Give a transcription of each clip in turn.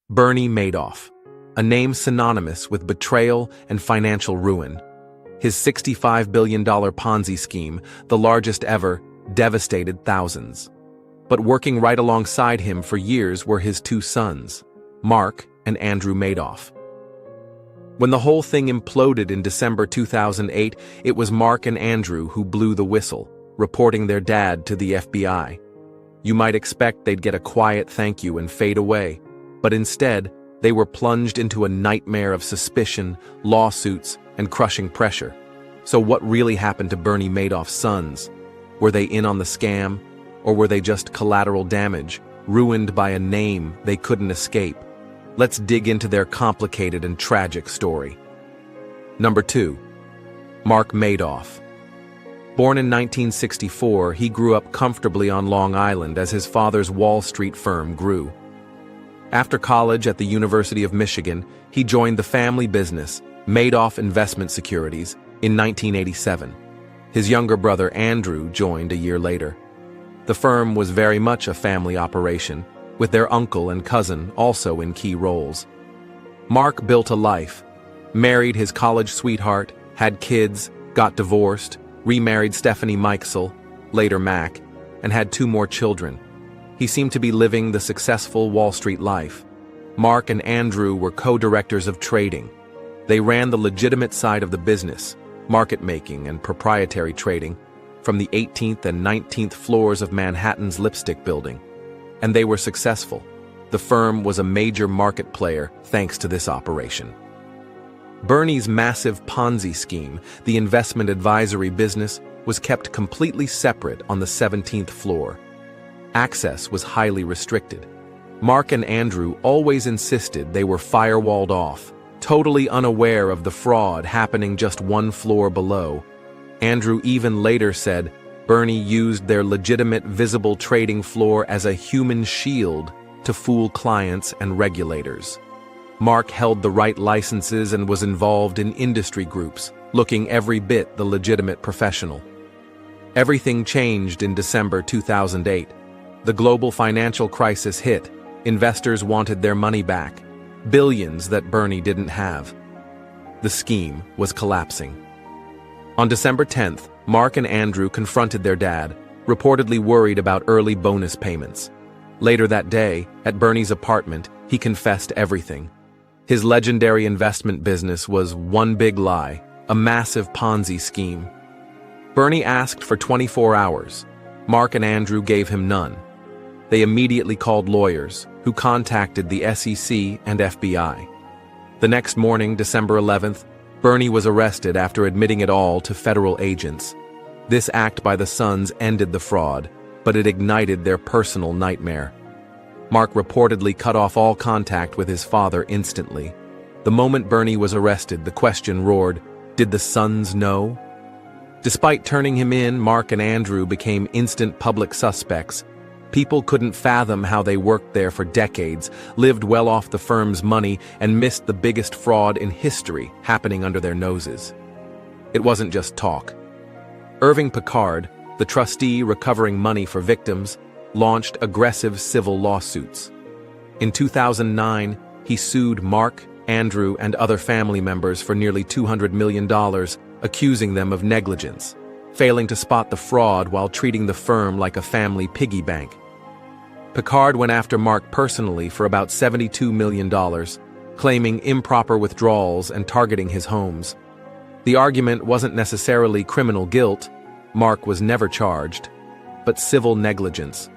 Bernie Madoff, a name synonymous with betrayal and financial ruin. His $65 billion Ponzi scheme, the largest ever, devastated thousands. But working right alongside him for years were his two sons, Mark and Andrew Madoff. When the whole thing imploded in December 2008, it was Mark and Andrew who blew the whistle, reporting their dad to the FBI. You might expect they'd get a quiet thank you and fade away, but instead, they were plunged into a nightmare of suspicion, lawsuits, and crushing pressure. So what really happened to Bernie Madoff's sons? Were they in on the scam, or were they just collateral damage, ruined by a name they couldn't escape? Let's dig into their complicated and tragic story. Number 2. Mark Madoff. Born in 1964, he grew up comfortably on Long Island as his father's Wall Street firm grew. After college at the University of Michigan, he joined the family business, Madoff Investment Securities, in 1987. His younger brother Andrew joined a year later. The firm was very much a family operation, with their uncle and cousin also in key roles. Mark built a life, married his college sweetheart, had kids, got divorced, remarried Stephanie Mikesell, later Mac, and had 2 more children. He seemed to be living the successful Wall Street life. Mark and Andrew were co-directors of trading. They ran the legitimate side of the business, market making and proprietary trading, from the 18th and 19th floors of Manhattan's Lipstick Building. And they were successful. The firm was a major market player thanks to this operation. Bernie's massive Ponzi scheme, the investment advisory business, was kept completely separate on the 17th floor. Access was highly restricted. Mark and Andrew always insisted they were firewalled off, totally unaware of the fraud happening just 1 floor below. Andrew even later said Bernie used their legitimate visible trading floor as a human shield to fool clients and regulators. Mark held the right licenses and was involved in industry groups, looking every bit the legitimate professional. Everything changed in December 2008. The global financial crisis hit. Investors wanted their money back, billions that Bernie didn't have. The scheme was collapsing. On December 10th, Mark and Andrew confronted their dad, reportedly worried about early bonus payments. Later that day, at Bernie's apartment, he confessed everything. His legendary investment business was one big lie, a massive Ponzi scheme. Bernie asked for 24 hours. Mark and Andrew gave him none. They immediately called lawyers, who contacted the SEC and FBI. The next morning, December 11th, Bernie was arrested after admitting it all to federal agents. This act by the sons ended the fraud, but it ignited their personal nightmare. Mark reportedly cut off all contact with his father instantly. The moment Bernie was arrested, the question roared, did the sons know? Despite turning him in, Mark and Andrew became instant public suspects. People couldn't fathom how they worked there for decades, lived well off the firm's money, and missed the biggest fraud in history happening under their noses. It wasn't just talk. Irving Picard, the trustee recovering money for victims, launched aggressive civil lawsuits. In 2009, he sued Mark, Andrew, and other family members for nearly $200 million, accusing them of negligence, failing to spot the fraud while treating the firm like a family piggy bank. Picard went after Mark personally for about $72 million, claiming improper withdrawals and targeting his homes. The argument wasn't necessarily criminal guilt, Mark was never charged, but civil negligence.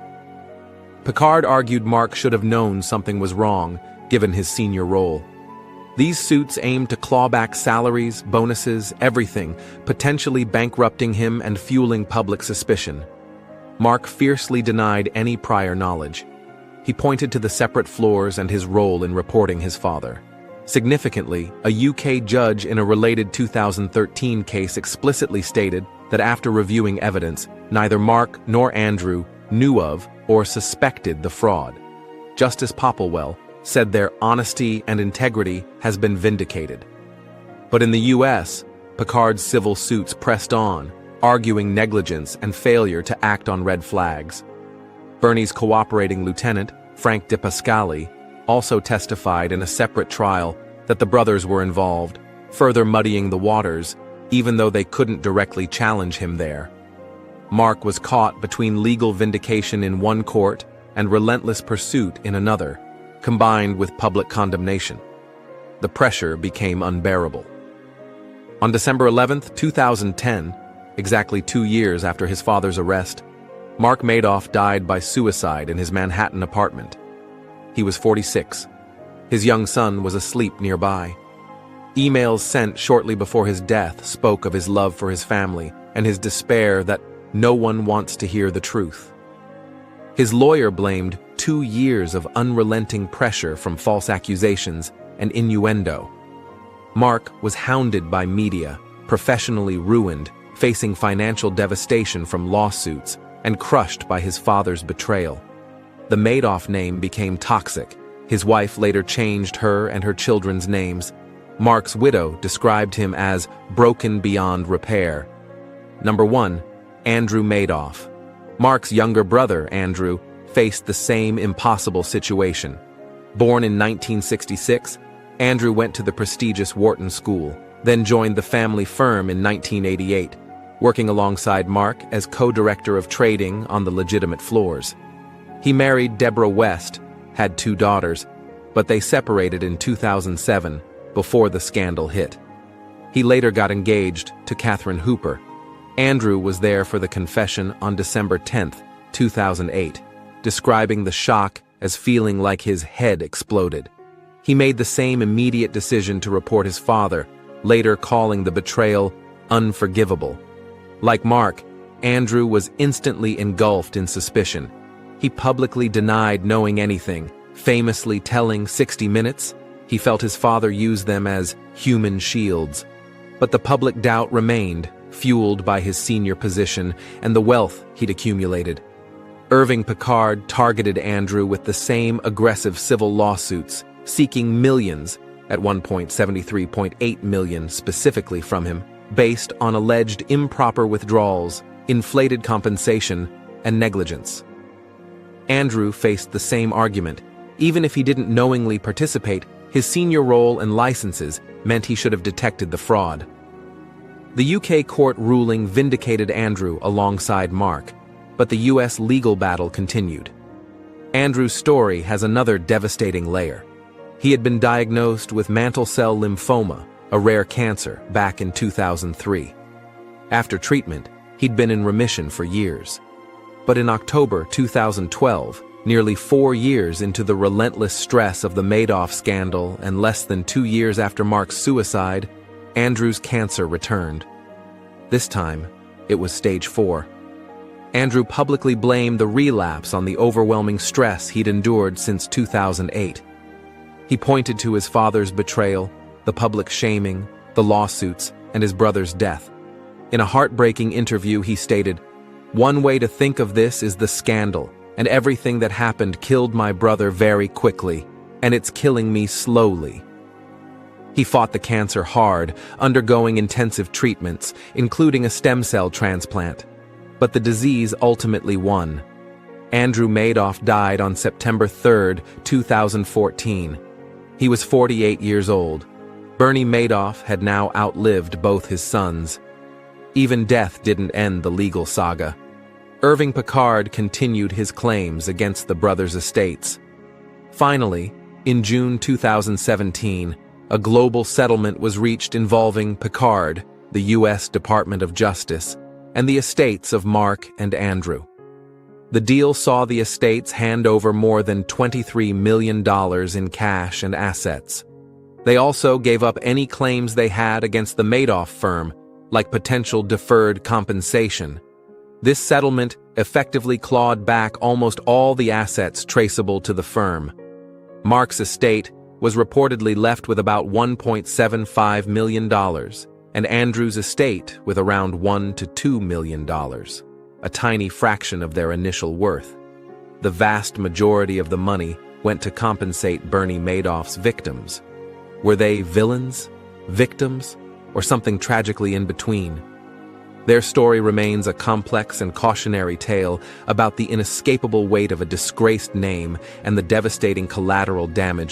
Picard argued Mark should have known something was wrong, given his senior role. These suits aimed to claw back salaries, bonuses, everything, potentially bankrupting him and fueling public suspicion. Mark fiercely denied any prior knowledge. He pointed to the separate floors and his role in reporting his father. Significantly, a UK judge in a related 2013 case explicitly stated that after reviewing evidence, neither Mark nor Andrew knew of or suspected the fraud. Justice Popplewell said their honesty and integrity has been vindicated. But in the US, Picard's civil suits pressed on, arguing negligence and failure to act on red flags. Bernie's cooperating lieutenant, Frank DePascali, also testified in a separate trial that the brothers were involved, further muddying the waters, even though they couldn't directly challenge him there. Mark was caught between legal vindication in one court and relentless pursuit in another, combined with public condemnation. The pressure became unbearable. On December 11, 2010, exactly 2 years after his father's arrest, Mark Madoff died by suicide in his Manhattan apartment. He was 46. His young son was asleep nearby. Emails sent shortly before his death spoke of his love for his family and his despair that no one wants to hear the truth. His lawyer blamed 2 years of unrelenting pressure from false accusations and innuendo. Mark was hounded by media, professionally ruined, facing financial devastation from lawsuits, and crushed by his father's betrayal. The Madoff name became toxic. His wife later changed her and her children's names. Mark's widow described him as broken beyond repair. Number 1. Andrew Madoff. Mark's younger brother, Andrew, faced the same impossible situation. Born in 1966, Andrew went to the prestigious Wharton School, then joined the family firm in 1988, working alongside Mark as co-director of trading on the legitimate floors. He married Deborah West, had 2 daughters, but they separated in 2007 before the scandal hit. He later got engaged to Catherine Hooper. Andrew was there for the confession on December 10, 2008, describing the shock as feeling like his head exploded. He made the same immediate decision to report his father, later calling the betrayal unforgivable. Like Mark, Andrew was instantly engulfed in suspicion. He publicly denied knowing anything, famously telling 60 Minutes he felt his father used them as human shields. But the public doubt remained, fueled by his senior position and the wealth he'd accumulated. Irving Picard targeted Andrew with the same aggressive civil lawsuits, seeking millions, at one point 73.8 million specifically from him, based on alleged improper withdrawals, inflated compensation, and negligence. Andrew faced the same argument. Even if he didn't knowingly participate, his senior role and licenses meant he should have detected the fraud. The UK court ruling vindicated Andrew alongside Mark, but the US legal battle continued. Andrew's story has another devastating layer. He had been diagnosed with mantle cell lymphoma, a rare cancer, back in 2003. After treatment, he'd been in remission for years. But in October 2012, nearly 4 years into the relentless stress of the Madoff scandal and less than 2 years after Mark's suicide, Andrew's cancer returned. This time, it was stage 4. Andrew publicly blamed the relapse on the overwhelming stress he'd endured since 2008. He pointed to his father's betrayal, the public shaming, the lawsuits, and his brother's death. In a heartbreaking interview, he stated, "One way to think of this is the scandal, and everything that happened killed my brother very quickly, and it's killing me slowly." He fought the cancer hard, undergoing intensive treatments, including a stem cell transplant. But the disease ultimately won. Andrew Madoff died on September 3, 2014. He was 48 years old. Bernie Madoff had now outlived both his sons. Even death didn't end the legal saga. Irving Picard continued his claims against the brothers' estates. Finally, in June 2017, a global settlement was reached involving Picard, the U.S. Department of Justice, and the estates of Mark and Andrew. The deal saw the estates hand over more than $23 million in cash and assets. They also gave up any claims they had against the Madoff firm, like potential deferred compensation. This settlement effectively clawed back almost all the assets traceable to the firm. Mark's estate was reportedly left with about $1.75 million, and Andrew's estate with around $1 to $2 million, a tiny fraction of their initial worth. The vast majority of the money went to compensate Bernie Madoff's victims. Were they villains, victims, or something tragically in between? Their story remains a complex and cautionary tale about the inescapable weight of a disgraced name and the devastating collateral damage